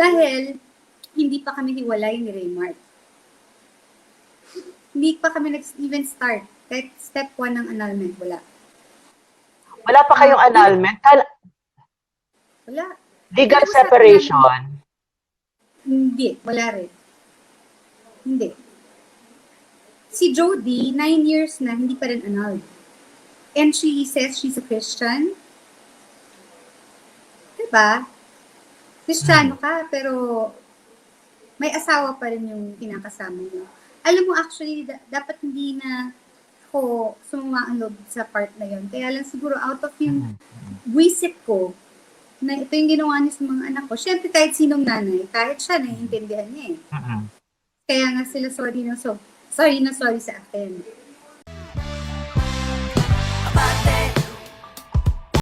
Dahil hindi pa kami hiwalay ni Raymart. Hindi pa kami nag-even start. Kahit step 1 ng annulment, wala. Wala pa kayong annulment? Wala. Legal Pinag-usapan separation? Hindi, wala rin. Hindi. Si Jody, 9 years na, hindi pa rin annulled. And she says she's a Christian. Diba? Kristiyano ka, pero may asawa pa rin yung kinakasama mo. Alam mo, actually, dapat hindi na ako sumama ang loob sa part na yun. Kaya lang siguro out of yung buwisit ko, na ito yung ginawa niya sa mga anak ko. Siyempre, kahit sinong nanay, kahit siya, naiintindihan niya eh. Kaya nga sila sorry na sorry sa akin.